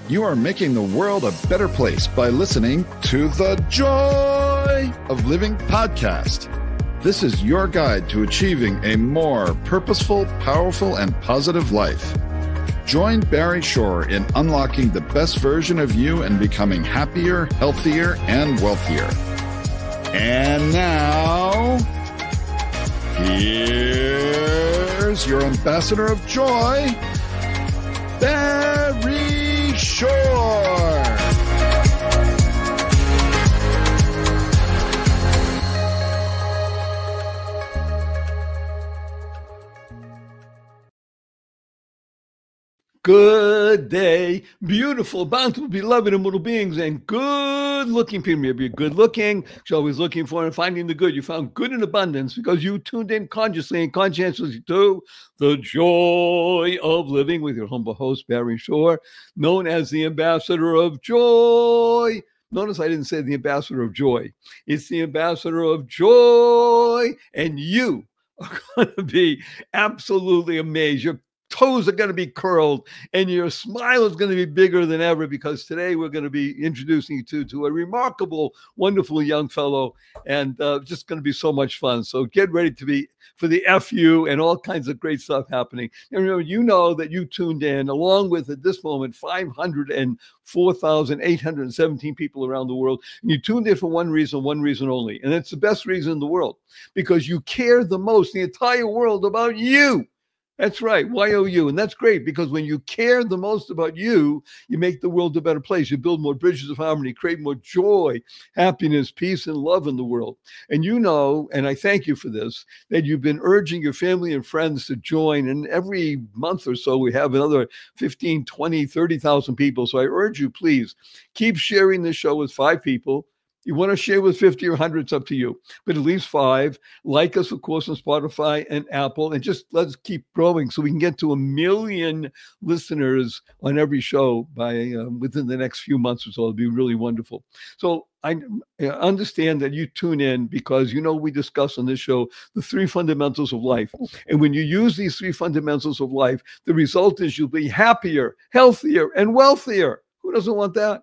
You are making the world a better place by listening to the Joy of Living podcast. This is your guide to achieving a more purposeful, powerful, and positive life. Join Barry Shore in unlocking the best version of you and becoming happier, healthier, and wealthier. And now, here's your ambassador of joy, Barry Shore. Good day, beautiful, bountiful, beloved, immortal beings, and good-looking people. Maybe you're good-looking, you're always looking for and finding the good. You found good in abundance because you tuned in consciously and conscientiously to the Joy of Living with your humble host, Barry Shore, known as the Ambassador of Joy. Notice I didn't say the Ambassador of Joy. It's the Ambassador of Joy, and you are going to be absolutely amazed. Your toes are going to be curled and your smile is going to be bigger than ever, because today we're going to be introducing you to a remarkable, wonderful young fellow, and just going to be so much fun. So get ready for the FU and all kinds of great stuff happening. And remember, you know that you tuned in along with, at this moment, 504,817 people around the world. And you tuned in for one reason only. And it's the best reason in the world, because you care the most, the entire world, about you. That's right, YOU. And that's great, because when you care the most about you, you make the world a better place. You build more bridges of harmony, create more joy, happiness, peace, and love in the world. And you know, and I thank you for this, that you've been urging your family and friends to join. And every month or so, we have another 15, 20, 30,000 people. So I urge you, please, keep sharing this show with 5 people. You want to share with 50 or 100, it's up to you. But at least 5. Like us, of course, on Spotify and Apple. And just let's keep growing so we can get to 1 million listeners on every show by within the next few months or so. It'll be really wonderful. So I understand that you tune in because, you know, we discuss on this show the 3 fundamentals of life. And when you use these 3 fundamentals of life, the result is you'll be happier, healthier, and wealthier. Who doesn't want that?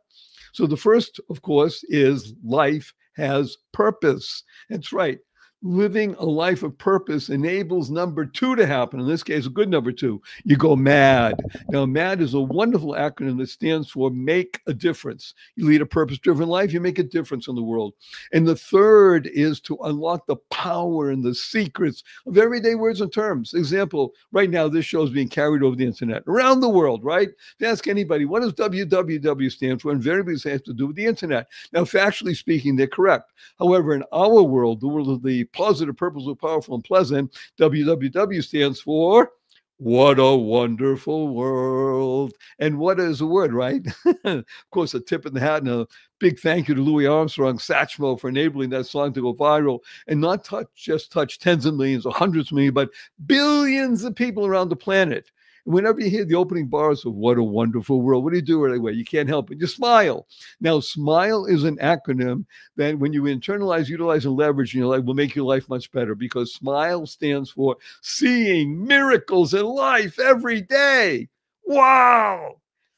So the first, of course, is life has purpose. That's right. Living a life of purpose enables number 2 to happen. In this case, a good number 2. You go MAD. Now, MAD is a wonderful acronym that stands for make a difference. You lead a purpose-driven life, you make a difference in the world. And the third is to unlock the power and the secrets of everyday words and terms. Example, right now, this show is being carried over the internet around the world, right? If you ask anybody, what does WWW stand for? Invariably, it has to do with the internet. Now, factually speaking, they're correct. However, in our world, the world of the positive, purposeful, powerful, and pleasant, WWW stands for what a wonderful world. And what is a word, right? Of course, a tip in the hat and a big thank you to Louis Armstrong, Satchmo, for enabling that song to go viral and not just touch tens of millions or hundreds of millions, but billions of people around the planet. And whenever you hear the opening bars of what a wonderful world, what do you do right away? You can't help it. You smile. Now, SMILE is an acronym that when you internalize, utilize, and leverage in your life will make your life much better, because SMILE stands for seeing miracles in life every day. Wow.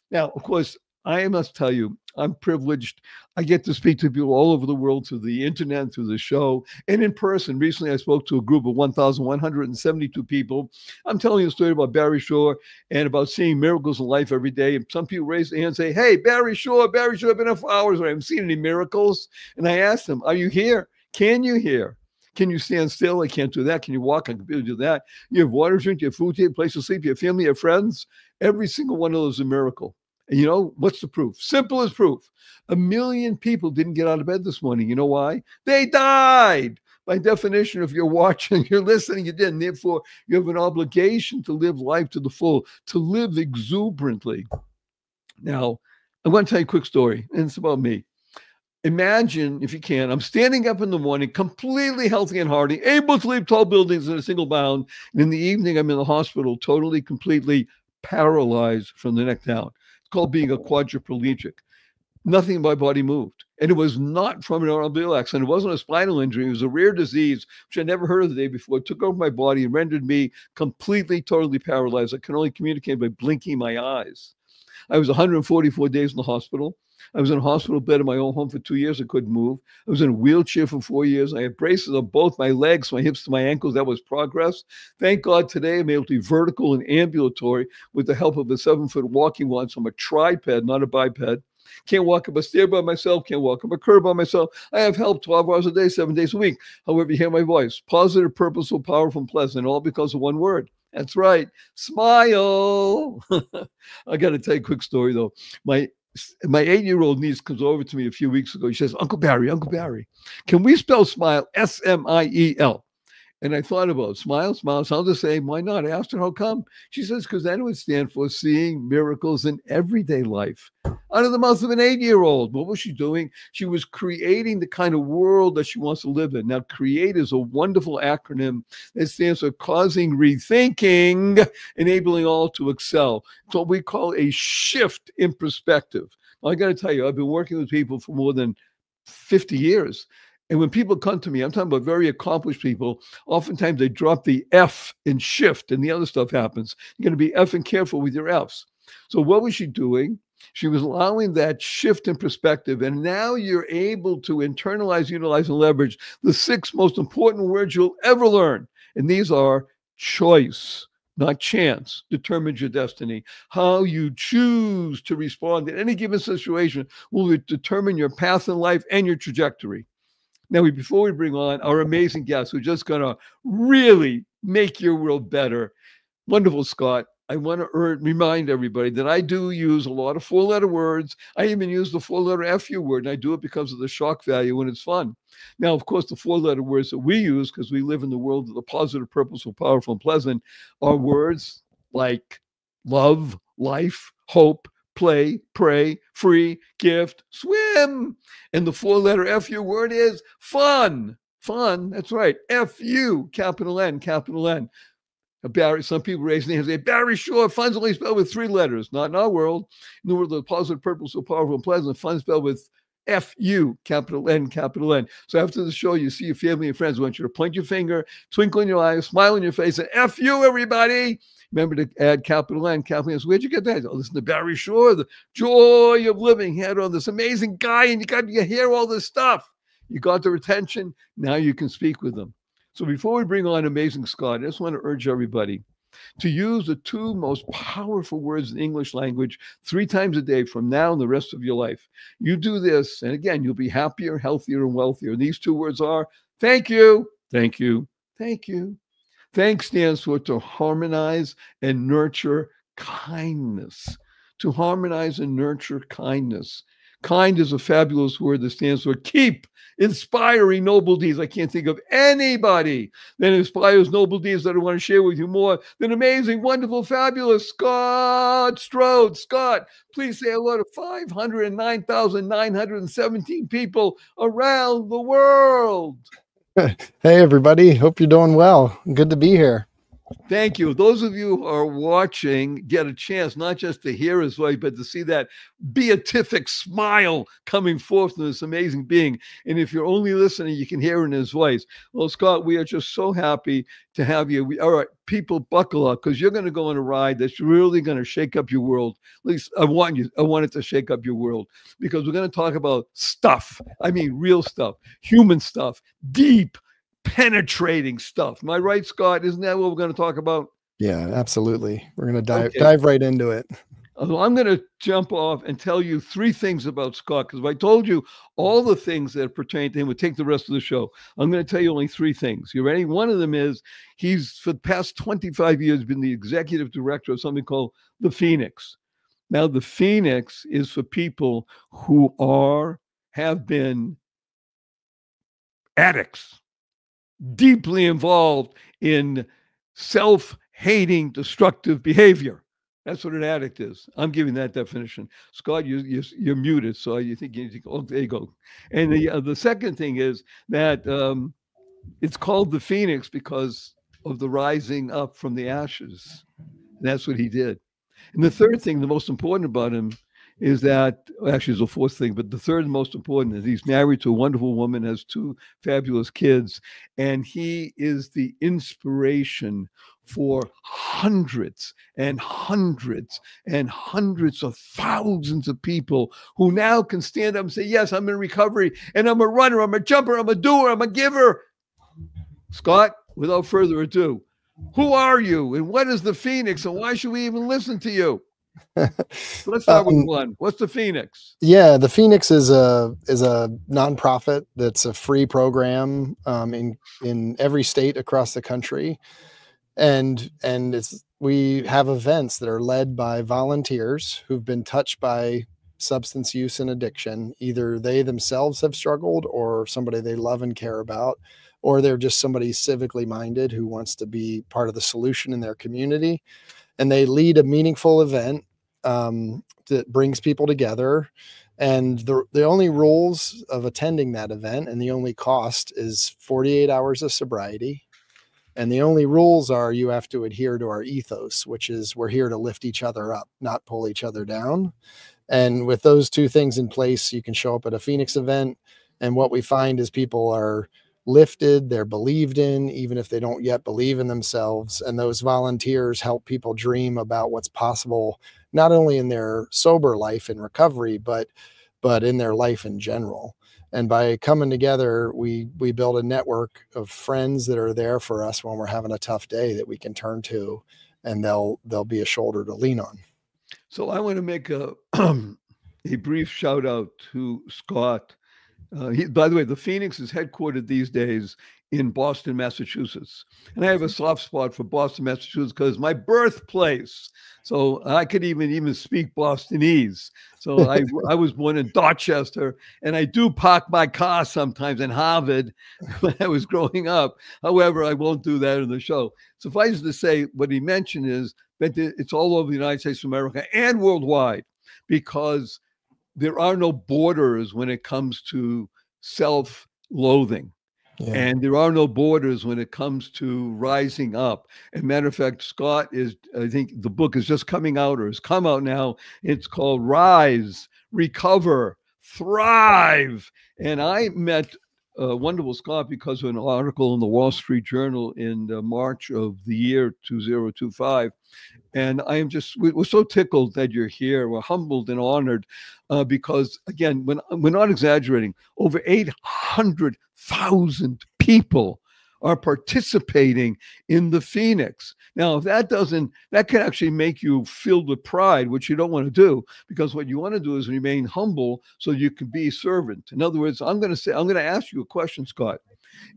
Now, of course, I must tell you, I'm privileged. I get to speak to people all over the world through the internet, through the show, and in person. Recently, I spoke to a group of 1,172 people. I'm telling you a story about Barry Shore and about seeing miracles in life every day. And some people raise their hand and say, hey, Barry Shore, I've been up for hours. I haven't seen any miracles. And I asked them, are you here? Can you hear? Can you stand still? I can't do that. Can you walk? I can do that. You have water to drink, you have food to eat, a place to sleep, you have family, you have friends. Every single one of those is a miracle. And you know, what's the proof? Simple as proof. 1 million people didn't get out of bed this morning. You know why? They died. By definition, if you're watching, you're listening, you didn't. Therefore, you have an obligation to live life to the full, to live exuberantly. Now, I want to tell you a quick story, and it's about me. Imagine, if you can, I'm standing up in the morning, completely healthy and hearty, able to leap tall buildings in a single bound. And in the evening, I'm in the hospital, totally, completely paralyzed from the neck down. It's called being a quadriplegic. Nothing in my body moved. And it was not from an automobile accident. It wasn't a spinal injury. It was a rare disease, which I never heard of the day before. It took over my body and rendered me completely, totally paralyzed. I can only communicate by blinking my eyes. I was 144 days in the hospital. I was in a hospital bed in my own home for 2 years. I couldn't move. I was in a wheelchair for 4 years. I had braces on both my legs, my hips to my ankles. That was progress. Thank God today I'm able to be vertical and ambulatory with the help of a 7-foot walking wand. So I'm a triped, not a biped. Can't walk up a stair by myself. Can't walk up a curb by myself. I have help 12 hours a day, 7 days a week. However, you hear my voice. Positive, purposeful, powerful, and pleasant, all because of one word. That's right. Smile. I got to tell you a quick story, though. My 8-year-old niece comes over to me a few weeks ago. She says, Uncle Barry, can we spell smile S-M-I-E-L? And I thought about it. Smile sounds the same. Why not? I asked her how come. She says, because that would stand for seeing miracles in everyday life. Out of the mouth of an 8-year-old. What was she doing? She was creating the kind of world that she wants to live in. Now, CREATE is a wonderful acronym that stands for causing rethinking, enabling all to excel. It's what we call a shift in perspective. Now, I got to tell you, I've been working with people for more than 50 years. And when people come to me, I'm talking about very accomplished people, oftentimes they drop the F in shift and the other stuff happens. You're going to be effing careful with your Fs. So what was she doing? She was allowing that shift in perspective. And now you're able to internalize, utilize, and leverage the 6 most important words you'll ever learn. And these are choice, not chance, determines your destiny. How you choose to respond in any given situation will determine your path in life and your trajectory. Now, before we bring on our amazing guest, who's just going to really make your world better, wonderful Scott, I want to remind everybody that I do use a lot of 4-letter words. I even use the 4-letter FU word, and I do it because of the shock value when it's fun. Now, of course, the 4-letter words that we use, because we live in the world of the positive, purposeful, powerful, and pleasant, are words like love, life, hope, play, pray, free, gift, swim. And the 4-letter FU word is fun. Fun, that's right. FU, capital N, capital N. Barry, some people raise their hands and say, Barry, sure, fun's only spelled with 3 letters. Not in our world. In the world of the positive, purposeful, powerful, and pleasant, fun's spelled with F-U, capital N, capital N. So after the show, you see your family and friends. I want you to point your finger, twinkle in your eye, smile in your face, and F-U, everybody. Remember to add capital N, capital N. So where'd you get that? Oh, listen to Barry Shore, the joy of living. He had on this amazing guy, and you hear all this stuff. You got their attention. Now you can speak with them. So before we bring on amazing Scott, I just want to urge everybody to use the 2 most powerful words in the English language 3 times a day from now and the rest of your life. You do this, and again, you'll be happier, healthier, and wealthier. And these 2 words are thank you, thank you, thank you. Thank stands for to harmonize and nurture kindness. To harmonize and nurture kindness. Kind is a fabulous word that stands for keep inspiring noble deeds. I can't think of anybody that inspires noble deeds that I want to share with you more than amazing, wonderful, fabulous Scott Strode. Scott, please say hello to 509,917 people around the world. Hey, everybody. Hope you're doing well. Good to be here. Thank you. Those of you who are watching get a chance not just to hear his voice, but to see that beatific smile coming forth from this amazing being. And if you're only listening, you can hear it in his voice. Well, Scott, we are just so happy to have you. All right, people, buckle up, because you're going to go on a ride that's really going to shake up your world. At least I want it to shake up your world, because we're going to talk about stuff. I mean, real stuff, human stuff, deep, penetrating stuff. Am I right, Scott? Isn't that what we're going to talk about? Yeah, absolutely. We're going to dive right into it. I'm going to jump off and tell you 3 things about Scott, because if I told you all the things that pertain to him, would take the rest of the show. I'm going to tell you only 3 things. You ready? One of them is he's, for the past 25 years, been the executive director of something called the Phoenix. Now, the Phoenix is for people who have been addicts, deeply involved in self-hating, destructive behavior. That's what an addict is. I'm giving that definition. Scott, you're muted, so you think, oh, there you go. And the second thing is that it's called the Phoenix because of the rising up from the ashes. And that's what he did. And the third thing, the most important about him, is that actually is the fourth thing, but the third most important is he's married to a wonderful woman, has two fabulous kids, and he is the inspiration for hundreds and hundreds and hundreds of thousands of people who now can stand up and say, yes, I'm in recovery and I'm a runner, I'm a jumper, I'm a doer, I'm a giver. Scott, without further ado, who are you and what is the Phoenix and why should we even listen to you? So let's start with one. What's the Phoenix? Yeah, the Phoenix is a nonprofit that's a free program in every state across the country, and we have events that are led by volunteers who've been touched by substance use and addiction. Either they themselves have struggled, or somebody they love and care about, or they're just somebody civically minded who wants to be part of the solution in their community, and they lead a meaningful event that brings people together. And the only rules of attending that event and the only cost is 48 hours of sobriety. And the only rules are you have to adhere to our ethos, which is we're here to lift each other up, not pull each other down. And with those two things in place, you can show up at a Phoenix event. And what we find is people are lifted, they're believed in, even if they don't yet believe in themselves. And those volunteers help people dream about what's possible, not only in their sober life and recovery, but in their life in general. And by coming together, we build a network of friends that are there for us when we're having a tough day that we can turn to, and they'll be a shoulder to lean on. So I want to make a brief shout out to Scott. By the way, the Phoenix is headquartered these days in Boston, Massachusetts. And I have a soft spot for Boston, Massachusetts, because my birthplace. So I could even speak Bostonese. So I was born in Dorchester, and I do park my car sometimes in Harvard when I was growing up. However, I won't do that in the show. Suffice to say, what he mentioned is that it's all over the United States of America and worldwide, because there are no borders when it comes to self-loathing. Yeah. And there are no borders when it comes to rising up. As a matter of fact, Scott I think the book is just coming out or has come out now. It's called Rise, Recover, Thrive. And I met wonderful Scott because of an article in the Wall Street Journal in March of the year 2025. And we're so tickled that you're here. We're humbled and honored because, again, we're not exaggerating. Over 800,000 people are participating in the Phoenix. Now, if that can actually make you filled with pride, which you don't want to do, because what you want to do is remain humble so you can be a servant. In other words, I'm going to ask you a question, Scott.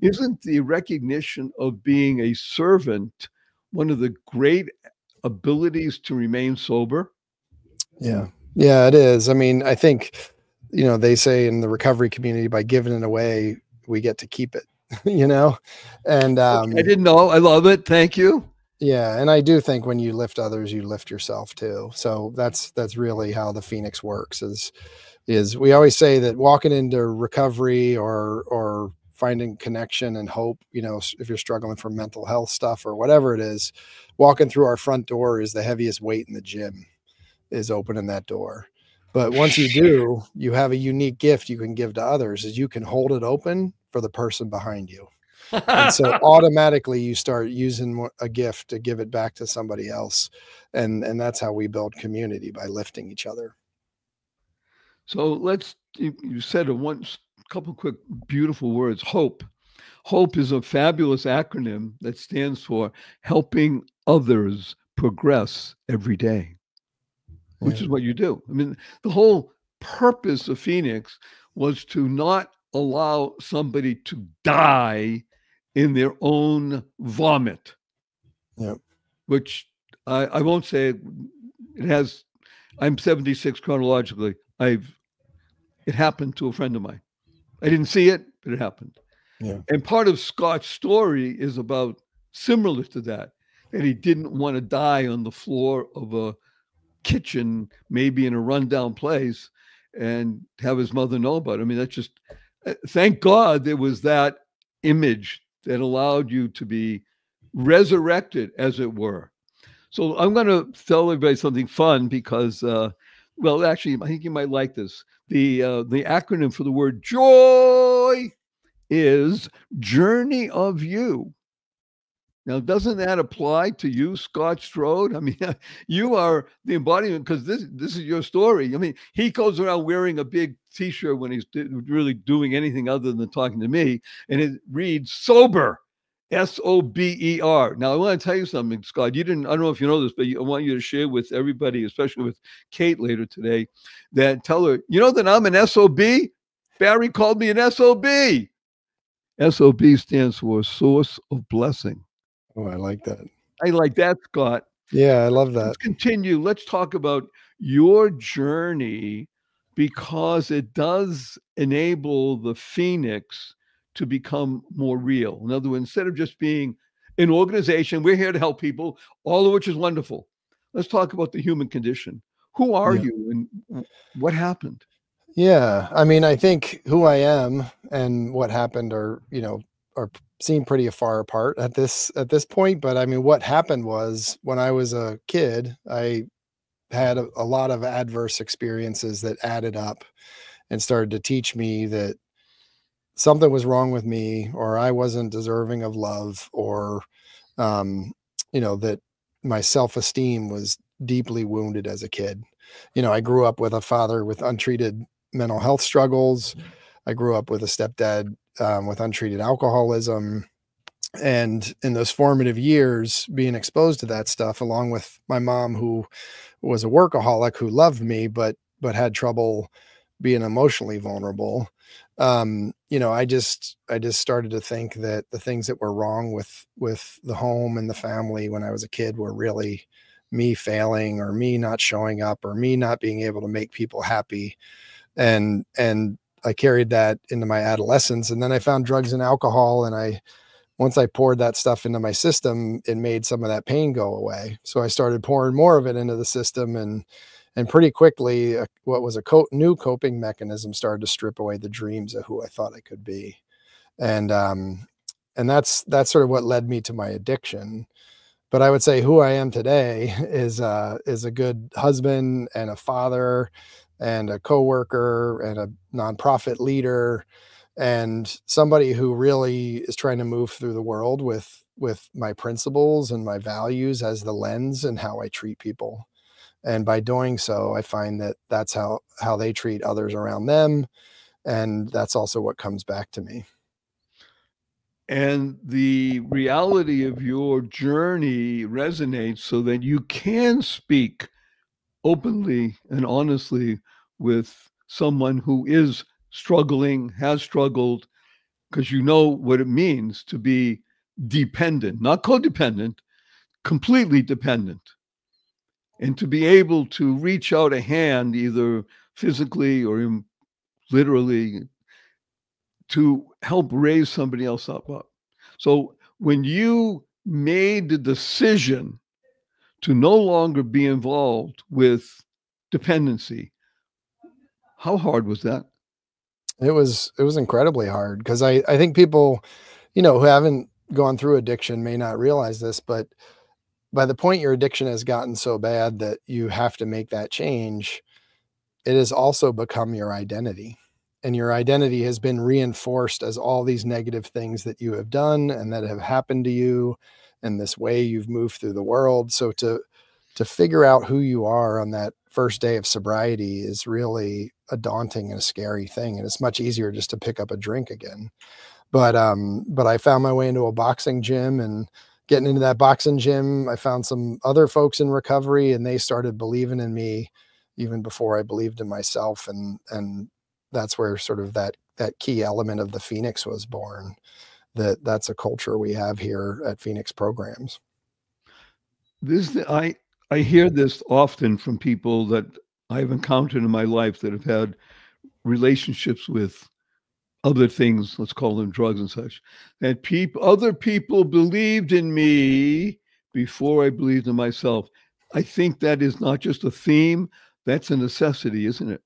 Isn't the recognition of being a servant one of the great abilities to remain sober? Yeah, it is. I mean, I think, they say in the recovery community, by giving it away, we get to keep it, and I didn't know. I love it. Thank you. Yeah. And I do think when you lift others, you lift yourself too. So that's really how the Phoenix works is we always say that walking into recovery or finding connection and hope, if you're struggling from mental health stuff or whatever it is, walking through our front door is the heaviest weight in the gym, is opening that door. But once you do, you have a unique gift you can give to others, is you can hold it open for the person behind you. And so automatically you start using a gift to give it back to somebody else. And that's how we build community, by lifting each other. So you said couple quick, beautiful words. Hope. Hope is a fabulous acronym that stands for helping others progress every day, which is what you do. I mean, the whole purpose of Phoenix was to not allow somebody to die in their own vomit. Yeah. Which I won't say it has. I'm 76 chronologically. It happened to a friend of mine. I didn't see it, but it happened. Yeah. And part of Scott's story is about similar to that he didn't want to die on the floor of a kitchen, maybe in a rundown place, and have his mother know about it. I mean, that's just, thank God there was that image that allowed you to be resurrected, as it were. So I'm going to tell everybody something fun, because Well, actually, I think you might like this. The acronym for the word joy is Journey of You. Now, doesn't that apply to you, Scott Strode? I mean, you are the embodiment, because this is your story. I mean, he goes around wearing a big T-shirt when he's really doing anything other than talking to me, and it reads sober, SOBER. Now, I want to tell you something, Scott. I don't know if you know this, but I want you to share with everybody, especially with Kate later today, that tell her, you know that I'm an SOB? Barry called me an SOB. SOB stands for Source of Blessing. Oh, I like that. I like that, Scott. Yeah, I love that. Let's continue. Let's talk about your journey, because it does enable the Phoenix to become more real. In other words, instead of just being an organization, we're here to help people, all of which is wonderful. Let's talk about the human condition. Who are you and what happened? Yeah, I mean, I think who I am and what happened are seem pretty far apart at this point. But I mean, what happened was when I was a kid, I had a lot of adverse experiences that added up and started to teach me that something was wrong with me, or I wasn't deserving of love, or that my self-esteem was deeply wounded as a kid. I grew up with a father with untreated mental health struggles. I grew up with a stepdad with untreated alcoholism. And in those formative years, being exposed to that stuff, along with my mom, who was a workaholic, who loved me, but had trouble being emotionally vulnerable. I just started to think that the things that were wrong with the home and the family when I was a kid were really me failing, or me not showing up, or me not being able to make people happy. And I carried that into my adolescence. And then I found drugs and alcohol. And once I poured that stuff into my system, it made some of that pain go away. So I started pouring more of it into the system, and pretty quickly, what was a new coping mechanism started to strip away the dreams of who I thought I could be. And that's sort of what led me to my addiction. But I would say who I am today is a good husband and a father and a coworker and a nonprofit leader, and somebody who really is trying to move through the world with my principles and my values as the lens and how I treat people. And by doing so, I find that that's how they treat others around them. And that's also what comes back to me. And the reality of your journey resonates so that you can speak openly and honestly with someone who is struggling, has struggled, because you know what it means to be dependent, not codependent, completely dependent. And to be able to reach out a hand, either physically or literally, to help raise somebody else up. So when you made the decision to no longer be involved with dependency, how hard was that? It was incredibly hard, because I think people, who haven't gone through addiction may not realize this, but by the point your addiction has gotten so bad that you have to make that change, it has also become your identity. And your identity has been reinforced as all these negative things that you have done and that have happened to you, and this way you've moved through the world. So to figure out who you are on that first day of sobriety is really a daunting and a scary thing. And it's much easier just to pick up a drink again. But I found my way into a boxing gym, and getting into that boxing gym, I found some other folks in recovery, and they started believing in me even before I believed in myself. And that's where sort of that key element of the Phoenix was born. That's a culture we have here at Phoenix Programs. I hear this often from people that I've encountered in my life that have had relationships with other things, let's call them drugs and such, that other people believed in me before I believed in myself. I think that is not just a theme, that's a necessity, isn't it?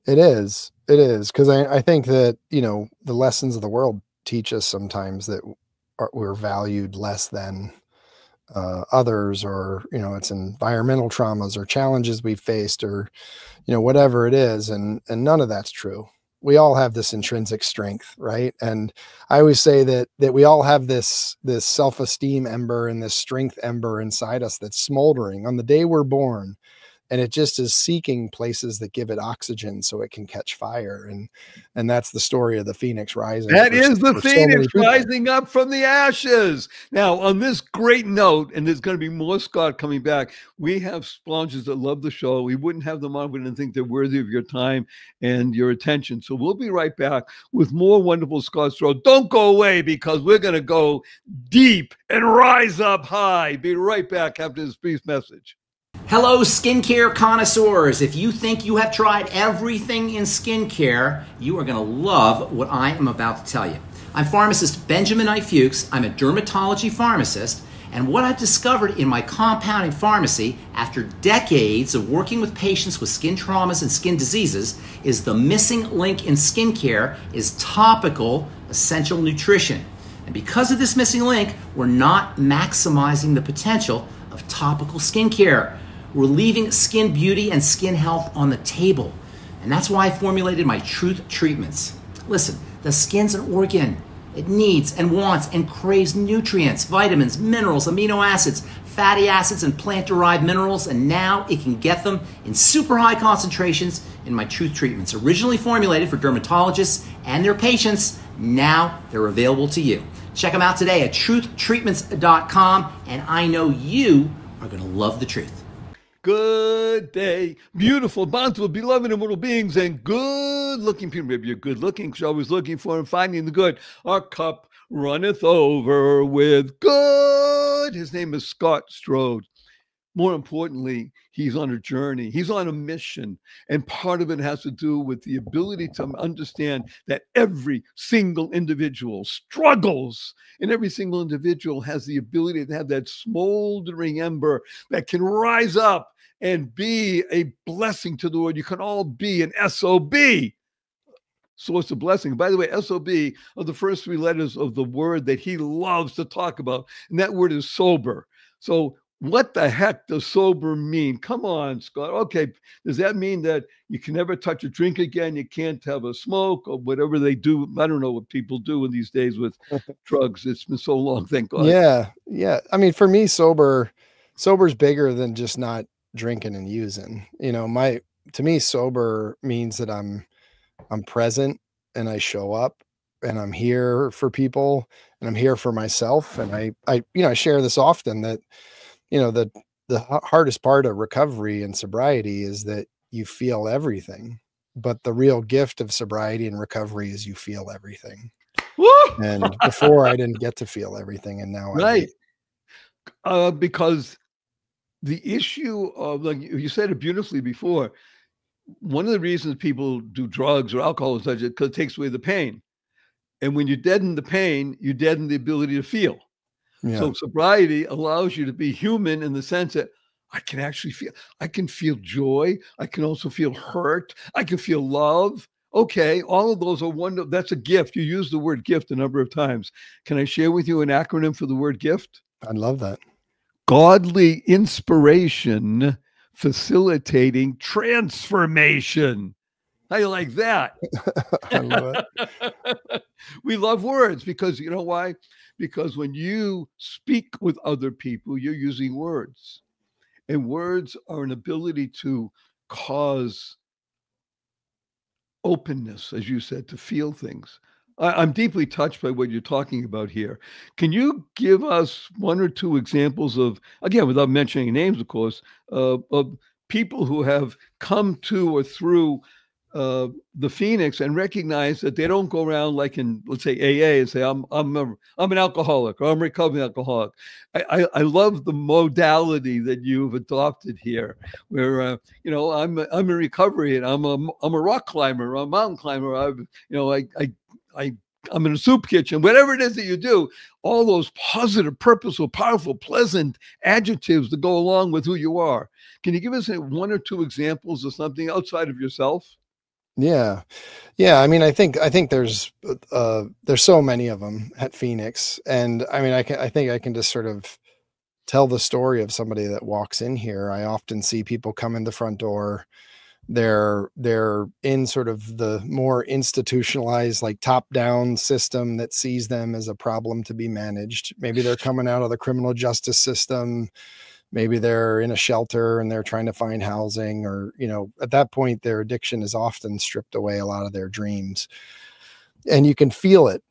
It is. Because I think that, the lessons of the world teach us sometimes that we're valued less than others, or, you know, it's environmental traumas or challenges we've faced, or, you know, whatever it is. And none of that's true. We all have this intrinsic strength, right? And I always say that we all have this self-esteem ember and this strength ember inside us that's smoldering on the day we're born, and it just is seeking places that give it oxygen so it can catch fire. And that's the story of the phoenix rising. That is the phoenix rising up from the ashes. Now, on this great note, and there's going to be more Scott coming back, we have sponsors that love the show. We wouldn't have them on if we didn't think they're worthy of your time and your attention. So we'll be right back with more wonderful Scott Strode. Don't go away, because we're going to go deep and rise up high. Be right back after this brief message. Hello, skincare connoisseurs. If you think you have tried everything in skincare, you are going to love what I am about to tell you. I'm pharmacist Benjamin I. Fuchs. I'm a dermatology pharmacist, and what I've discovered in my compounding pharmacy after decades of working with patients with skin traumas and skin diseases is the missing link in skincare is topical essential nutrition. And because of this missing link, we're not maximizing the potential of topical skincare. We're leaving skin beauty and skin health on the table. And that's why I formulated my Truth Treatments. Listen, the skin's an organ. It needs and wants and craves nutrients, vitamins, minerals, amino acids, fatty acids, and plant-derived minerals, and now it can get them in super high concentrations in my Truth Treatments. Originally formulated for dermatologists and their patients, now they're available to you. Check them out today at truthtreatments.com, and I know you are going to love the truth. Good day, beautiful, bountiful, beloved, immortal beings, and good-looking people. Maybe you're good-looking because you're always looking for and finding the good. Our cup runneth over with good. His name is Scott Strode. More importantly, he's on a journey. He's on a mission. And part of it has to do with the ability to understand that every single individual struggles, and every single individual has the ability to have that smoldering ember that can rise up and be a blessing to the world. You can all be an SOB, source of blessing. By the way, SOB are the first three letters of the word that he loves to talk about, and that word is sober. So what the heck does sober mean? Come on, Scott. Okay, does that mean that you can never touch a drink again? You can't have a smoke or whatever they do? I don't know what people do in these days with drugs. It's been so long, thank God. Yeah. I mean, for me, sober's bigger than just not drinking and using. You know, to me, sober means that I'm present, and I show up, and I'm here for people, and I'm here for myself. And I share this often, that, you know, the hardest part of recovery and sobriety is that you feel everything, but the real gift of sobriety and recovery is you feel everything. Woo! And before I didn't get to feel everything, and now right. I do. Because the issue of, like you said it beautifully before, one of the reasons people do drugs or alcohol is because it takes away the pain. And when you deaden the pain, you deaden the ability to feel. Yeah. So sobriety allows you to be human in the sense that I can actually feel, I can feel joy. I can also feel hurt. I can feel love. Okay, all of those are wonderful. That's a gift. You use the word gift a number of times. Can I share with you an acronym for the word gift? I'd love that. Godly inspiration facilitating transformation. How you like that? I love it. We love words because, you know why? Because when you speak with other people, you're using words. And words are an ability to cause openness, as you said, to feel things. I'm deeply touched by what you're talking about here. Can you give us one or two examples of, again, without mentioning names, of course, of people who have come to or through the Phoenix and recognize that they don't go around like in, let's say, AA and say, I'm an alcoholic, or I'm a recovering alcoholic. I love the modality that you've adopted here, where you know, I'm in recovery, and I'm a rock climber, or a mountain climber. I'm in a soup kitchen, whatever it is that you do, all those positive, purposeful, powerful, pleasant adjectives that go along with who you are. Can you give us one or two examples of something outside of yourself? Yeah. I mean, I think there's so many of them at Phoenix, and I mean, I think I can just sort of tell the story of somebody that walks in here, I often see people come in the front door. They're in sort of the more institutionalized, like top-down system that sees them as a problem to be managed. Maybe they're coming out of the criminal justice system. Maybe they're in a shelter and they're trying to find housing, or, you know, at that point, their addiction has often stripped away a lot of their dreams. And you can feel it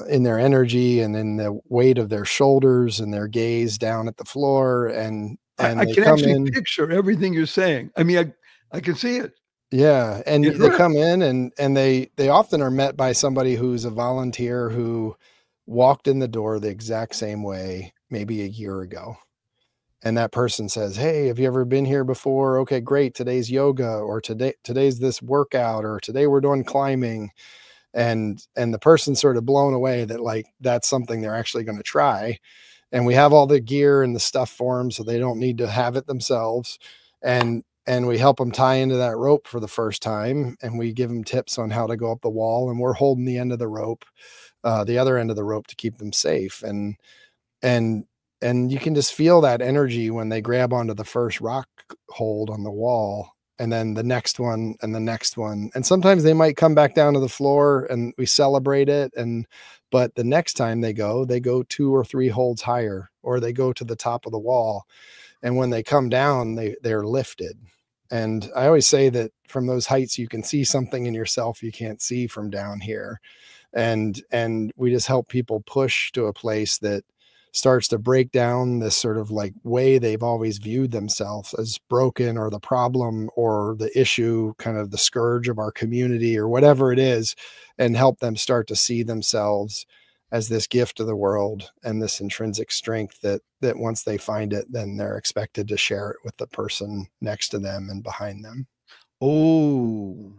in their energy and in the weight of their shoulders and their gaze down at the floor. And I they can come actually in. picture everything you're saying. I mean, I can see it. Yeah. And It they hurts. come in and they often are met by somebody who's a volunteer who walked in the door the exact same way, maybe a year ago. And that person says, "Hey, have you ever been here before? Okay, great. Today's yoga, or today's this workout, or today we're doing climbing." And the person's sort of blown away that, like, that's something they're actually going to try. And we have all the gear and the stuff for them, so they don't need to have it themselves. And we help them tie into that rope for the first time, and we give them tips on how to go up the wall, and we're holding the end of the rope, the other end of the rope, to keep them safe. And you can just feel that energy when they grab onto the first rock hold on the wall, and then the next one and the next one. And sometimes they might come back down to the floor and we celebrate it. But the next time they go 2 or 3 holds higher, or they go to the top of the wall. And when they come down, they're lifted. And I always say that from those heights, you can see something in yourself you can't see from down here. And we just help people push to a place that starts to break down this sort of like way they've always viewed themselves as broken, or the problem, or the issue, kind of the scourge of our community, or whatever it is, and help them start to see themselves as this gift to the world and this intrinsic strength that once they find it, then they're expected to share it with the person next to them and behind them. Oh,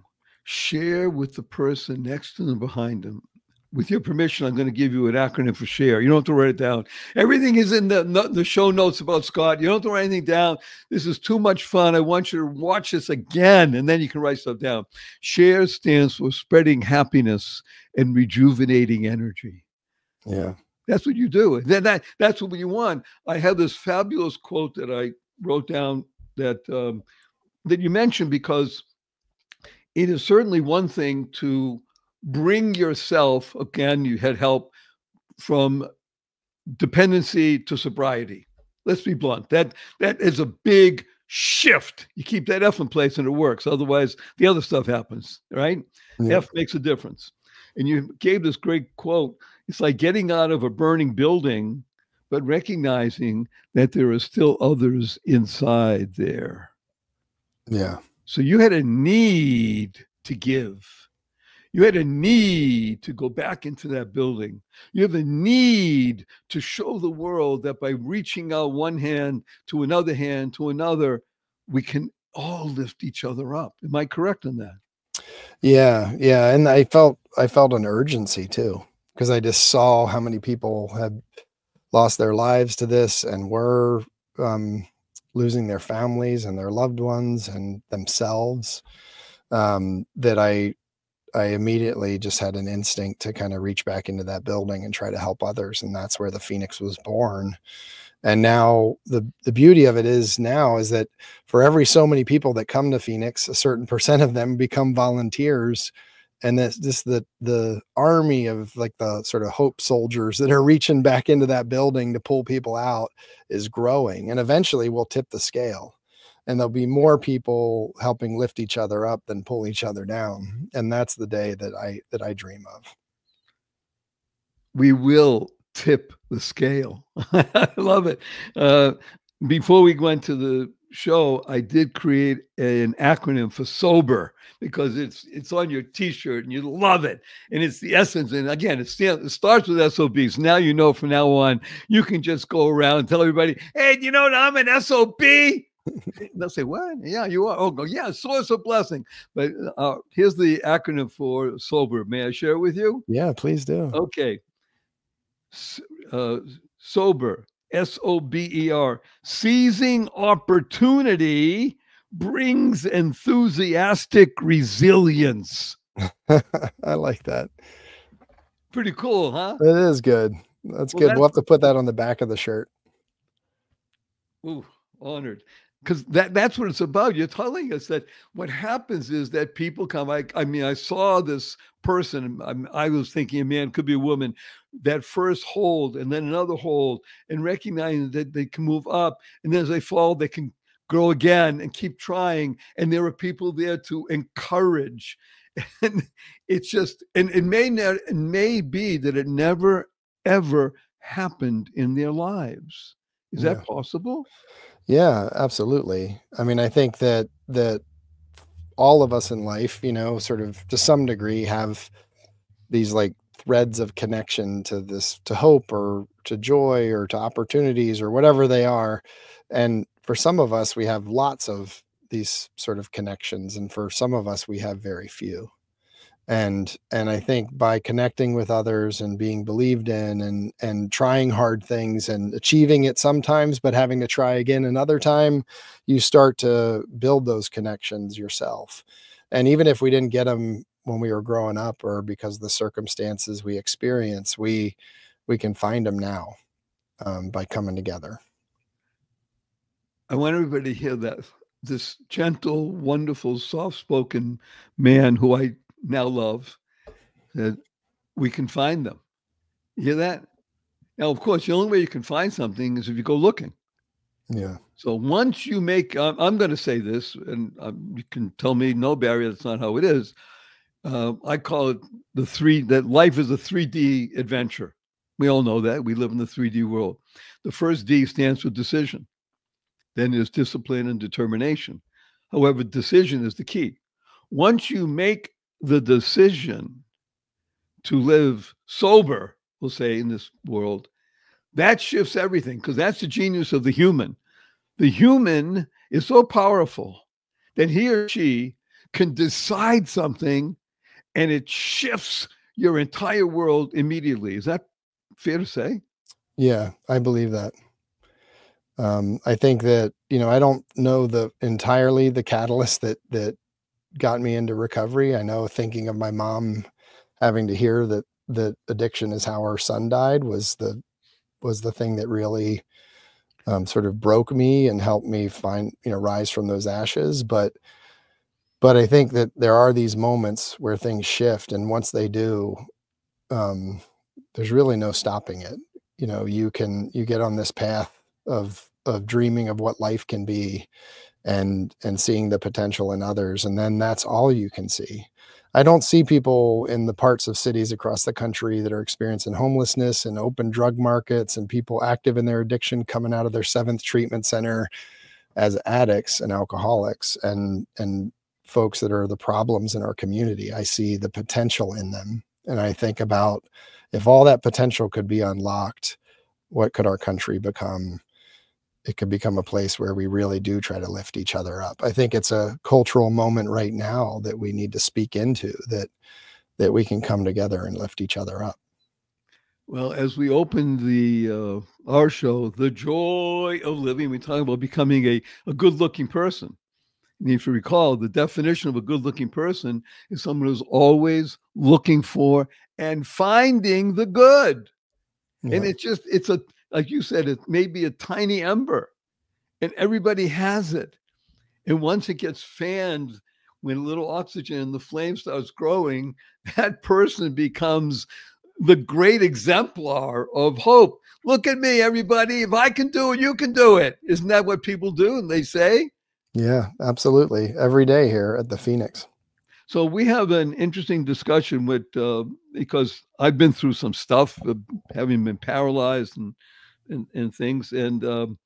share with the person next to them, behind them. With your permission, I'm going to give you an acronym for share. You don't have to write it down. Everything is in the show notes about Scott. You don't have to write anything down. This is too much fun. I want you to watch this again, and then you can write stuff down. Share stands for spreading happiness and rejuvenating energy. Yeah. That's what you do. Then that's what you want. I have this fabulous quote that I wrote down that you mentioned, because it is certainly one thing to bring yourself, again, you had help, from dependency to sobriety. Let's be blunt. That is a big shift. You keep that F in place and it works. Otherwise, the other stuff happens, right? Yeah. F makes a difference. And you gave this great quote. It's like getting out of a burning building, but recognizing that there are still others inside there. Yeah. So you had a need to give. You had a need to go back into that building. You have a need to show the world that by reaching out one hand to another, we can all lift each other up. Am I correct in that? Yeah. Yeah. And I felt an urgency too, because I just saw how many people had lost their lives to this and were losing their families and their loved ones and themselves, that I immediately just had an instinct to kind of reach back into that building and try to help others. And that's where the Phoenix was born. And now the beauty of it is that for every so many people that come to Phoenix, a certain percent of them become volunteers. And that's just the army of, like, the sort of hope soldiers that are reaching back into that building to pull people out is growing. And eventually we'll tip the scale. And there'll be more people helping lift each other up than pull each other down. And that's the day that I dream of. We will tip the scale. I love it. Before we went to the show, I did create an acronym for sober, because it's on your t-shirt and you love it. And it's the essence. And again, it starts with SOBs. Now, you know, from now on, you can just go around and tell everybody, "Hey, you know, I'm an SOB." They'll say, "What? Yeah, you are." Oh, go, "Yeah, source of blessing." But here's the acronym for sober. May I share it with you? Yeah, please do. Okay. Sober, SOBER. Seizing opportunity brings enthusiastic resilience. I like that. Pretty cool, huh? It is good. That's good. We'll have to put that on the back of the shirt. Ooh, honored. Because that's what it's about. You're telling us that what happens is that people come. I mean, I saw this person. I was thinking a man, could be a woman, that first hold and then another hold, and recognizing that they can move up. And then as they fall, they can grow again and keep trying. And there are people there to encourage. And it's just, and it may be that it never, ever happened in their lives. Is Yeah. that possible? Yeah, absolutely. I mean, I think that all of us in life, you know, sort of to some degree have these like threads of connection to this, to hope or to joy or to opportunities or whatever they are. And for some of us, we have lots of these sort of connections. And for some of us, we have very few. And I think by connecting with others and being believed in and trying hard things and achieving it sometimes, but having to try again another time, you start to build those connections yourself. And even if we didn't get them when we were growing up or because of the circumstances we experience, we can find them now by coming together. I want everybody to hear that. This gentle, wonderful, soft-spoken man who I now love, that we can find them. You hear that? Now, of course, the only way you can find something is if you go looking. Yeah. So once you make, I'm going to say this, and you can tell me, no, Barry, that's not how it is. I call it that life is a 3D adventure. We all know that. We live in the 3D world. The first D stands for decision. Then there's discipline and determination. However, decision is the key. Once you make the decision to live sober, we'll say, in this world, that shifts everything, because that's the genius of the human. The human is so powerful that he or she can decide something and it shifts your entire world immediately. Is that fair to say? Yeah, I believe that. I think that, you know, I don't know entirely the catalyst that got me into recovery. I know thinking of my mom having to hear that addiction is how her son died was the thing that really sort of broke me and helped me rise from those ashes. But I think that there are these moments where things shift, and once they do, there's really no stopping it. You know, you get on this path of dreaming of what life can be and seeing the potential in others. And then that's all you can see. I don't see people in the parts of cities across the country that are experiencing homelessness and open drug markets and people active in their addiction coming out of their 7th treatment center as addicts and alcoholics and folks that are the problems in our community. I see the potential in them. And I think about, if all that potential could be unlocked, what could our country become? It could become a place where we really do try to lift each other up. I think it's a cultural moment right now that we need to speak into, that we can come together and lift each other up. Well, as we open our show, The Joy of Living, we talk about becoming a good-looking person. And if you recall, the definition of a good-looking person is someone who's always looking for and finding the good. Yeah. And it's like you said, it may be a tiny ember, and everybody has it. And once it gets fanned, when a little oxygen and the flame starts growing, that person becomes the great exemplar of hope. Look at me, everybody. If I can do it, you can do it. Isn't that what people do? And they say? Yeah, absolutely. Every day here at the Phoenix. So we have an interesting discussion because I've been through some stuff, having been paralyzed and things. And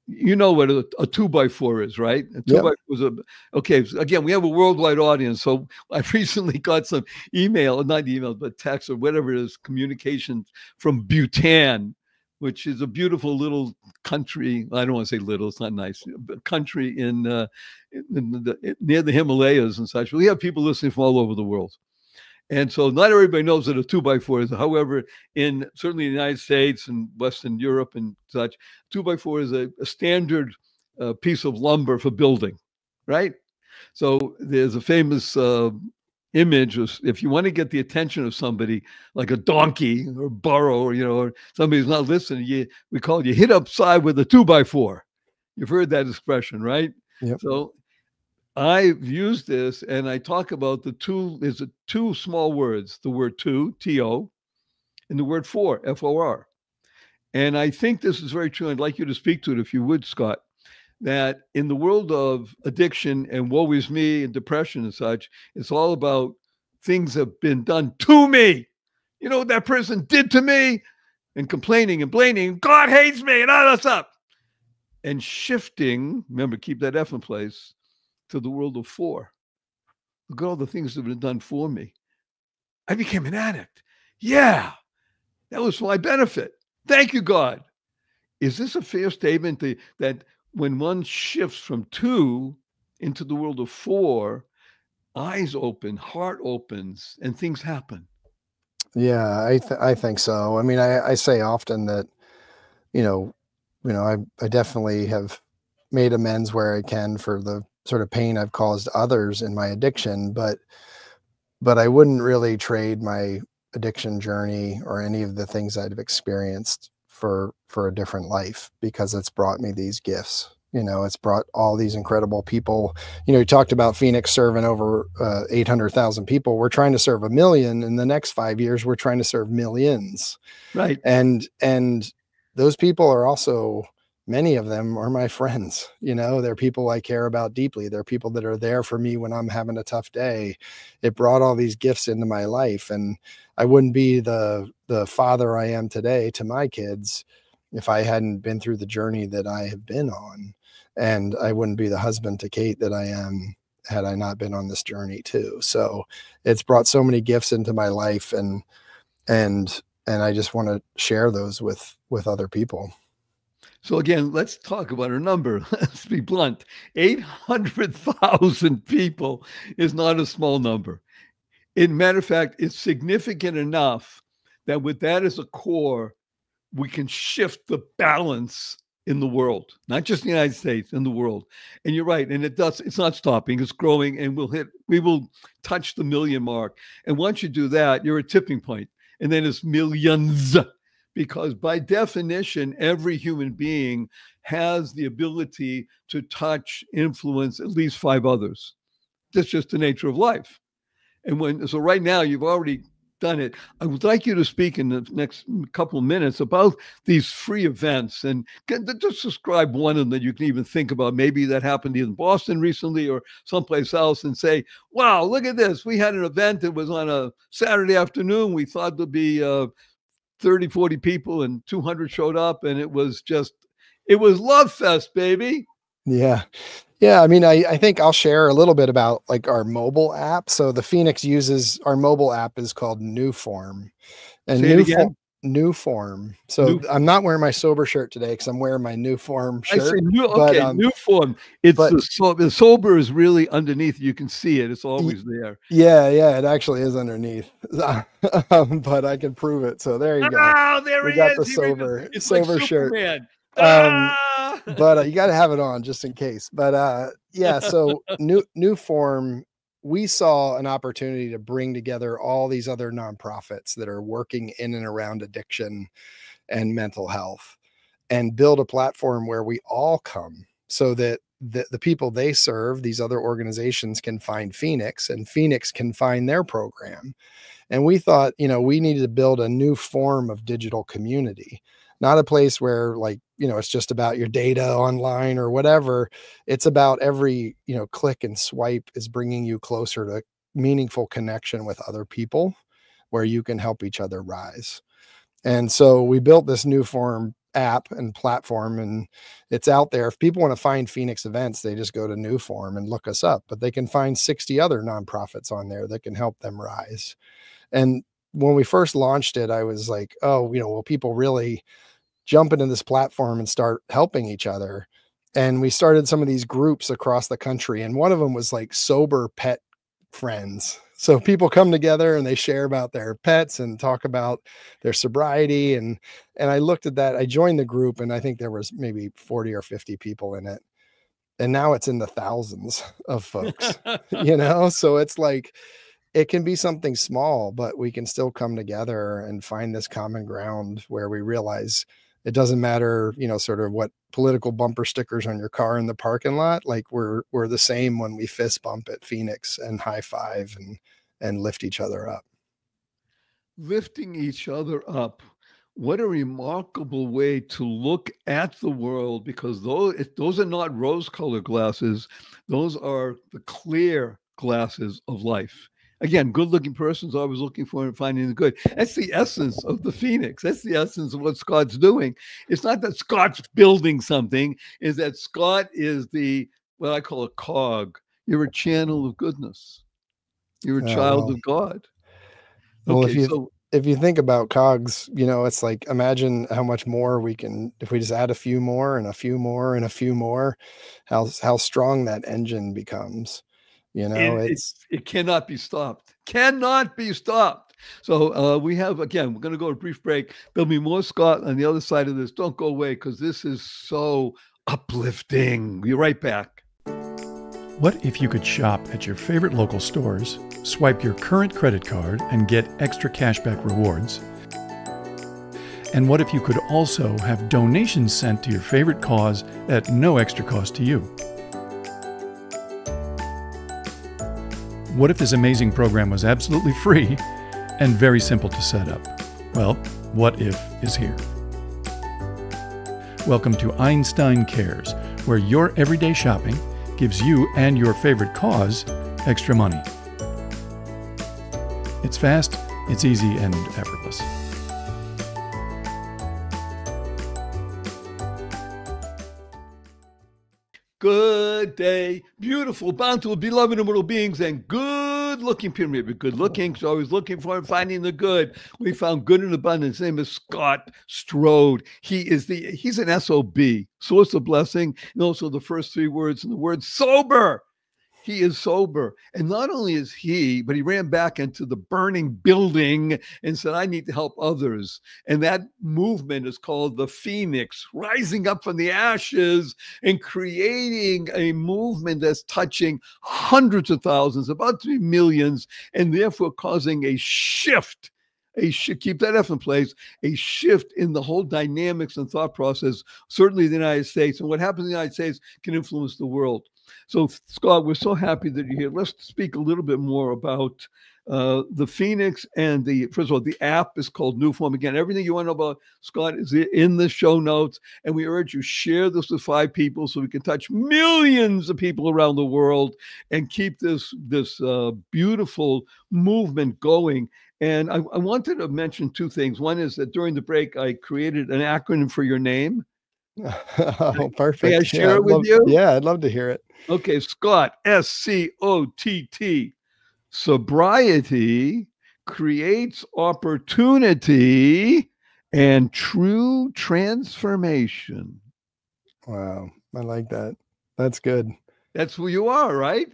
you know what a 2x4 is, right? A 2x4 is okay. So again, we have a worldwide audience. So I recently got some not email, but text or whatever it is, communication from Bhutan, which is a beautiful little country. I don't want to say little, it's not nice, but country near the Himalayas and such. We have people listening from all over the world. And so not everybody knows that a 2x4 is. However, certainly in the United States and Western Europe and such, 2x4 is a standard piece of lumber for building, right? So there's a famous image of, if you want to get the attention of somebody, like a donkey or burro, or somebody who's not listening, we call it, you hit upside with a 2x4. You've heard that expression, right? Yep. So I've used this, and I talk about the two. There's two small words: the word "to" (T-O) and the word "for" (F-O-R). And I think this is very true. I'd like you to speak to it, if you would, Scott. That in the world of addiction and woe is me and depression and such, it's all about things have been done to me. You know what that person did to me? And complaining and blaming. God hates me and all that's up. And shifting, remember, keep that F in place, to the world of for. Look at all the things that have been done for me. I became an addict. Yeah, that was for my benefit. Thank you, God. Is this a fair statement that when one shifts from to into the world of for, eyes open, heart opens, and things happen? Yeah, I think so. I mean, I say often that, you know, I definitely have made amends where I can for the sort of pain I've caused others in my addiction, but I wouldn't really trade my addiction journey or any of the things I've experienced for a different life, because it's brought me these gifts. It's brought all these incredible people. You talked about Phoenix serving over 800,000 people. We're trying to serve 1 million. In the next 5 years, we're trying to serve millions. Right. And those people are also, many of them are my friends. They're people I care about deeply. They're people that are there for me when I'm having a tough day. It brought all these gifts into my life, and I wouldn't be the father I am today to my kids if I hadn't been through the journey that I have been on. And I wouldn't be the husband to Kate that I am had I not been on this journey too. So it's brought so many gifts into my life, and I just want to share those with other people. So again, let's talk about a number. Let's be blunt. 800,000 people is not a small number. In matter of fact, it's significant enough that with that as a core, we can shift the balance in the world, not just in the United States, in the world. And you're right. And it's not stopping, it's growing, and we will touch the 1 million mark. And once you do that, you're at tipping point. And then it's millions, because by definition, every human being has the ability to touch, influence at least 5 others. That's just the nature of life. And so right now you've already done it. I would like you to speak in the next couple of minutes about these free events, and just describe one of them that you can even think about. Maybe that happened in Boston recently or someplace else, and say, wow, look at this. We had an event that was on a Saturday afternoon. We thought there'd be 30, 40 people, and 200 showed up, and it was love fest, baby. Yeah. Yeah. I mean, I think I'll share a little bit about like our mobile app. So the Phoenix uses our mobile app is called New Form. And New Form. So I'm not wearing my sober shirt today because I'm wearing my New Form shirt. I say New Form. The sober is really underneath. You can see it. It's always there. Yeah, it actually is underneath. But I can prove it. So there you go. Oh, there we he got is. the sober like shirt. But you got to have it on just in case. But yeah, so New Form, we saw an opportunity to bring together all these other nonprofits that are working in and around addiction and mental health, and build a platform where we all come, so that the people they serve, these other organizations, can find Phoenix, and Phoenix can find their program. And we thought, we needed to build a new form of digital community, not a place where it's just about your data online or whatever. It's about every, click and swipe is bringing you closer to meaningful connection with other people, where you can help each other rise. And so we built this New Form app and platform, and it's out there. If people want to find Phoenix events, they just go to New Form and look us up, but they can find 60 other nonprofits on there that can help them rise. And when we first launched it, I was like, oh, will people really jump into this platform and start helping each other? And we started some of these groups across the country. And one of them was like sober pet friends. So people come together and they share about their pets and talk about their sobriety. And I looked at that. I joined the group, and I think there was maybe 40 or 50 people in it. And now it's in the thousands of folks, So it's like, it can be something small, but we can still come together and find this common ground where we realize It doesn't matter, sort of what political bumper stickers on your car in the parking lot. Like we're the same when we fist bump at Phoenix and high five and lift each other up. Lifting each other up. What a remarkable way to look at the world, because those are not rose-colored glasses. Those are the clear glasses of life. Again, good-looking person's always looking for and finding the good. That's the essence of the Phoenix. That's the essence of what Scott's doing. It's not that Scott's building something. Is that Scott is what I call a cog. You're a channel of goodness. You're a child of God. Well, Okay, if you think about cogs, it's like, imagine how much more we can, if we just add a few more and a few more and a few more, how strong that engine becomes. It cannot be stopped. Cannot be stopped. So we're going to go to a brief break. There'll be more Scott on the other side of this. Don't go away, because this is so uplifting. Be right back. What if you could shop at your favorite local stores, swipe your current credit card and get extra cashback rewards? And what if you could also have donations sent to your favorite cause at no extra cost to you? What if this amazing program was absolutely free and very simple to set up? Well, What If is here. Welcome to Einstein Cares, where your everyday shopping gives you and your favorite cause extra money. It's fast, it's easy, and effortless. Good day, beautiful, bountiful, beloved immortal beings, and good-looking pyramid. But good-looking, so always looking for and finding the good. We found good in abundance. His name is Scott Strode. He's an SOB, source of blessing, and also the first three words in the word sober. He is sober. And not only is but he ran back into the burning building and said, I need to help others. And that movement is called the Phoenix, rising up from the ashes and creating a movement that's touching hundreds of thousands, about 3 million, and therefore causing a shift. Keep that F in place, a shift in the whole dynamics and thought process, certainly in the United States. And what happens in the United States can influence the world. So, Scott, we're so happy that you're here. Let's speak a little bit more about the Phoenix and first of all, the app is called New Form. Again, everything you want to know about Scott is in the show notes. And we urge you, share this with 5 people so we can touch millions of people around the world and keep this beautiful movement going. And I wanted to mention 2 things. One is that during the break, I created an acronym for your name. Oh, perfect. May I share it with you? Yeah, I'd love to hear it. Okay, Scott, SCOTT. Sobriety creates opportunity and true transformation. Wow, I like that. That's good. That's who you are, right?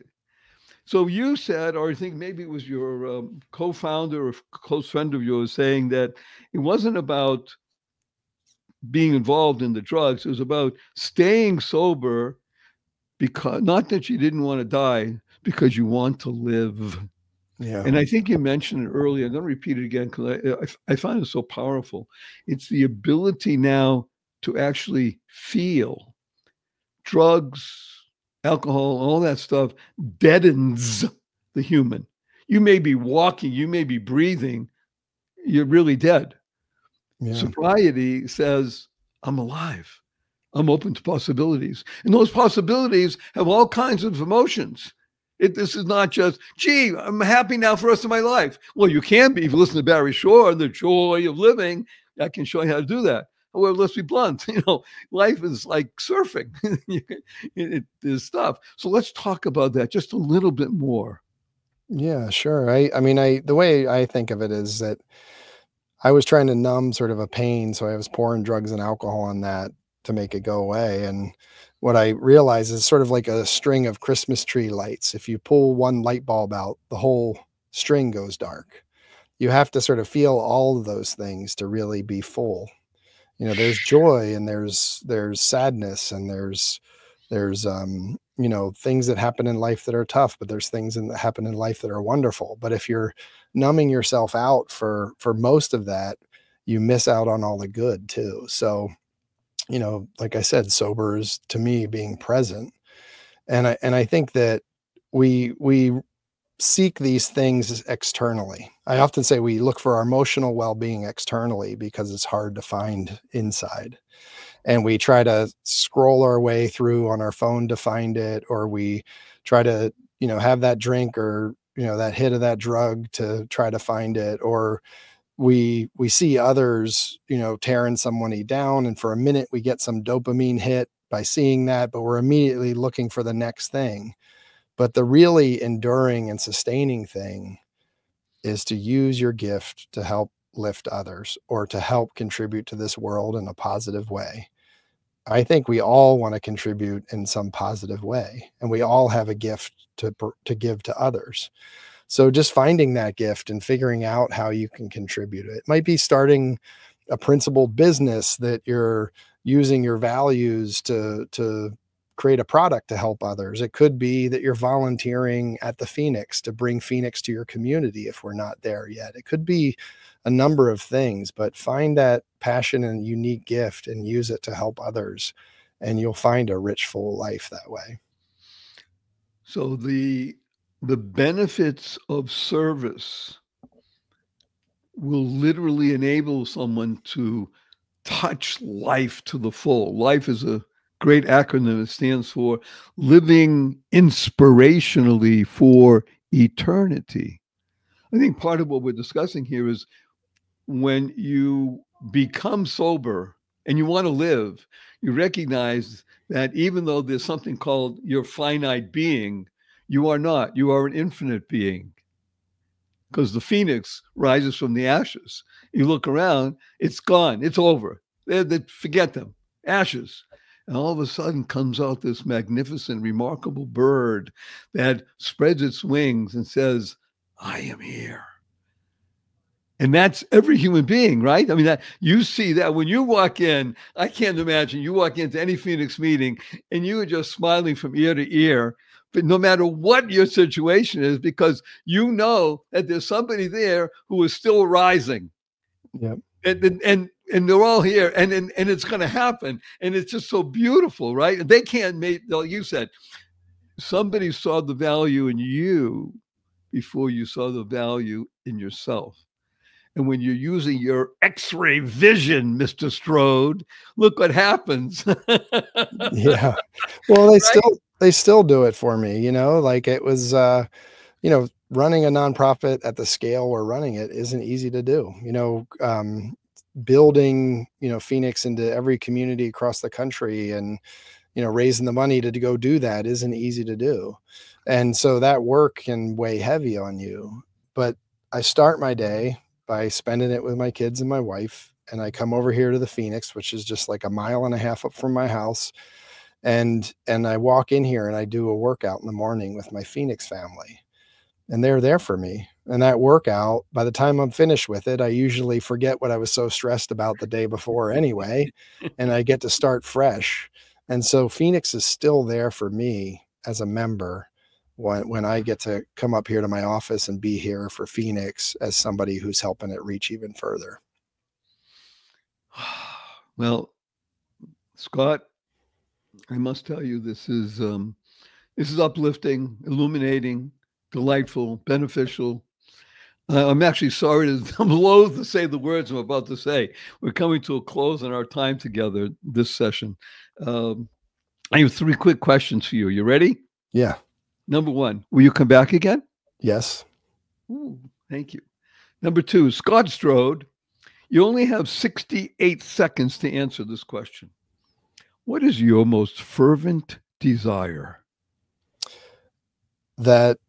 So you said, or I think maybe it was your co-founder or close friend of yours saying that it wasn't about being involved in the drugs. It was about staying sober, because not that you didn't want to die, because you want to live. Yeah. And I think you mentioned it earlier. I'm going to repeat it again because I find it so powerful. It's the ability now to actually feel. Drugs, alcohol, all that stuff deadens the human. You may be walking, you may be breathing, you're really dead. Yeah. Sobriety says, I'm alive. I'm open to possibilities. And those possibilities have all kinds of emotions. This is not just, gee, I'm happy now for the rest of my life. Well, you can be if you listen to Barry Shore, The Joy of Living. I can show you how to do that. However, let's be blunt. Life is like surfing. There's stuff. So let's talk about that just a little bit more. Yeah, sure. I mean, the way I think of it is that I was trying to numb sort of a pain. So I was pouring drugs and alcohol on that to make it go away. And what I realized is sort of like a string of Christmas tree lights. If you pull one light bulb out, the whole string goes dark. You have to sort of feel all of those things to really be full. There's joy and there's sadness and there's things that happen in life that are tough, but there's things that happen in life that are wonderful. But if you're numbing yourself out for most of that, you miss out on all the good too. So, you know, like I said, sober is to me being present. And I think that we seek these things externally. I often say we look for our emotional well-being externally because it's hard to find inside. And we try to scroll our way through on our phone to find it, or we try to, you know, have that drink or, you know, that hit of that drug to try to find it, or we see others, you know, tearing somebody down, and for a minute we get some dopamine hit by seeing that, but we're immediately looking for the next thing. But the really enduring and sustaining thing is to use your gift to help lift others or to help contribute to this world in a positive way. I think we all want to contribute in some positive way, and we all have a gift to give to others. So just finding that gift and figuring out how you can contribute. It might be starting a principled business that you're using your values to create a product to help others. It could be that you're volunteering at the Phoenix to bring Phoenix to your community if we're not there yet. It could be a number of things, but find that passion and unique gift and use it to help others, and you'll find a rich, full life that way. So the benefits of service will literally enable someone to touch life to the full. Life is a great acronym. It stands for living inspirationally for eternity. I think part of what we're discussing here is when you become sober and you want to live, you recognize that even though there's something called your finite being, you are not. You are an infinite being. Because the phoenix rises from the ashes. You look around, it's gone. It's over. Forget them. Ashes. And all of a sudden comes out this magnificent, remarkable bird that spreads its wings and says, I am here. And that's every human being, right? I mean, that you see that when you walk in, I can't imagine you walk into any Phoenix meeting and you are just smiling from ear to ear, but no matter what your situation is, because you know that there's somebody there who is still rising. Yep. And they're all here, and it's going to happen. And it's just so beautiful, right? They can't make, like you said, somebody saw the value in you before you saw the value in yourself. And when you're using your X-ray vision, Mr. Strode, look what happens. Yeah. Well, they still do it for me, you know, like it was, you know, running a nonprofit at the scale we're running it isn't easy to do, you know, building, you know, Phoenix into every community across the country and, you know, raising the money to go do that isn't easy to do. And so that work can weigh heavy on you. But I start my day by spending it with my kids and my wife. And I come over here to the Phoenix, which is just like 1.5 miles up from my house. And I walk in here and I do a workout in the morning with my Phoenix family, and they're there for me. And that workout, by the time I'm finished with it, I usually forget what I was so stressed about the day before anyway, and I get to start fresh. And so Phoenix is still there for me as a member when I get to come up here to my office and be here for Phoenix as somebody who's helping it reach even further. Well, Scott, I must tell you, this is uplifting, illuminating, delightful, beneficial. I'm actually I'm loath to say the words I'm about to say. We're coming to a close on our time together this session. I have 3 quick questions for you. You ready? Yeah. Number 1, will you come back again? Yes. Ooh, thank you. Number 2, Scott Strode, you only have 68 seconds to answer this question. What is your most fervent desire? That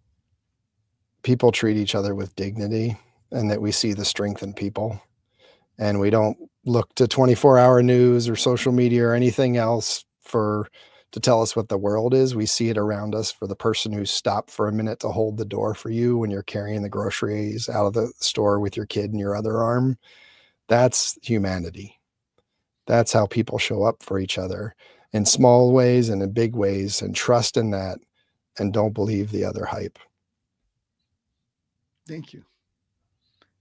people treat each other with dignity, and that we see the strength in people, and we don't look to 24-hour news or social media or anything else to tell us what the world is. We see it around us for the person who stopped for a minute to hold the door for you when you're carrying the groceries out of the store with your kid in your other arm. That's humanity. That's how people show up for each other in small ways and in big ways, and trust in that, and don't believe the other hype. Thank you.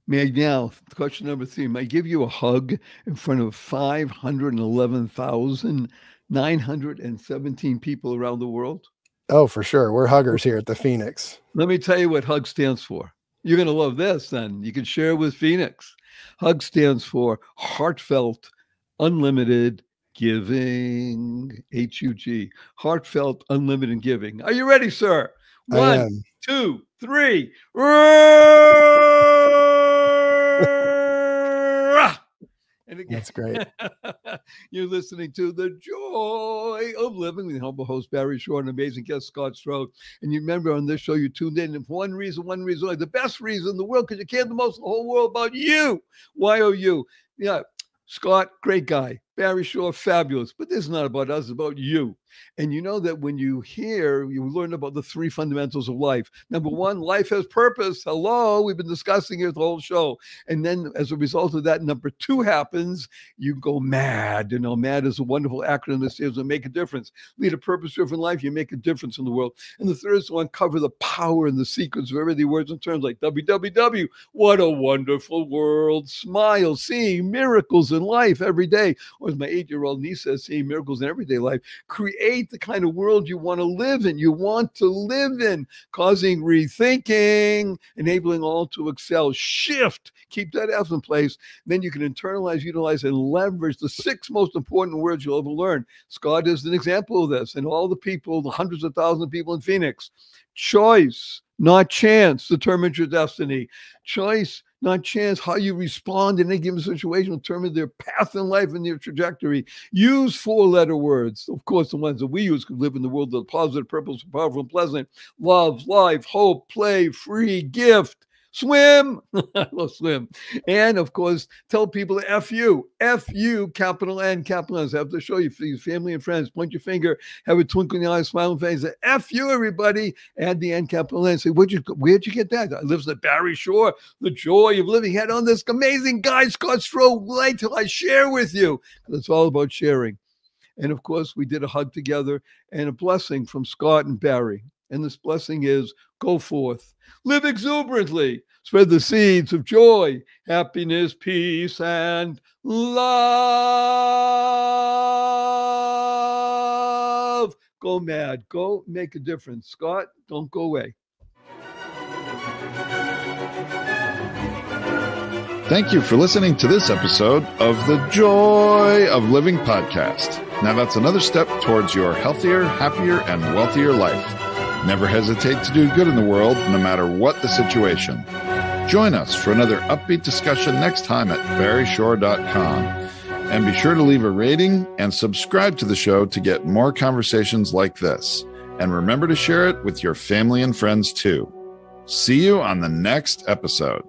May I now, question number 3, may I give you a hug in front of 511,917 people around the world? Oh, for sure. We're huggers here at the Phoenix. Let me tell you what HUG stands for. You're going to love this, then. You can share with Phoenix. HUG stands for Heartfelt Unlimited Giving. HUG. Heartfelt Unlimited Giving. Are you ready, sir? I 1, am. 2, 3. And again, That's great. you're listening to The Joy of Living with humble host Barry Shore and amazing guest Scott Strode. And you remember on this show, you tuned in for one reason, like the best reason in the world, because you care the most in the whole world about you. YOU. Yeah, Scott, great guy. Barry Shore, fabulous. But this is not about us, it's about you. And you know that when you learn about the 3 fundamentals of life. Number 1, life has purpose. Hello, we've been discussing it the whole show. And then as a result of that, number 2 happens, you go mad. You know, MAD is a wonderful acronym that stands to make a difference. Lead a purpose-driven life, you make a difference in the world. And the third is to uncover the power and the secrets of everyday words and terms like WWW. What a wonderful world. Smile, seeing miracles in life every day. Or as my 8-year-old niece says, seeing miracles in everyday life. Create the kind of world you want to live in. You want to live in, causing rethinking, enabling all to excel. Shift, keep that F in place. Then you can internalize, utilize, and leverage the 6 most important words you'll ever learn. Scott is an example of this, and all the people, the hundreds of thousands of people in Phoenix. Choice, not chance, determines your destiny. Choice, not chance. How you respond in any given situation will determine their path in life and their trajectory. Use 4-letter words. Of course, the ones that we use could live in the world of positive, purposeful, powerful, and pleasant. Love, life, hope, play, free, gift. Swim. I love swim. And of course, tell people F you. F you, capital N, capital N. I have to show you for your family and friends. Point your finger, have a twinkle in the eye, smiling face. Say, F you, everybody. Add the N, capital N. Say, where'd you get that? I live at Barry Shore. The joy of living. Had on this amazing guy, Scott Strode. Wait till I share with you. It's all about sharing. And of course, we did a hug together and a blessing from Scott and Barry. And this blessing is, go forth, live exuberantly, spread the seeds of joy, happiness, peace, and love. Go mad, go make a difference. Scott, don't go away. Thank you for listening to this episode of the Joy of Living podcast. Now that's another step towards your healthier, happier, and wealthier life. Never hesitate to do good in the world, no matter what the situation. Join us for another upbeat discussion next time at barryshore.com. And be sure to leave a rating and subscribe to the show to get more conversations like this. And remember to share it with your family and friends too. See you on the next episode.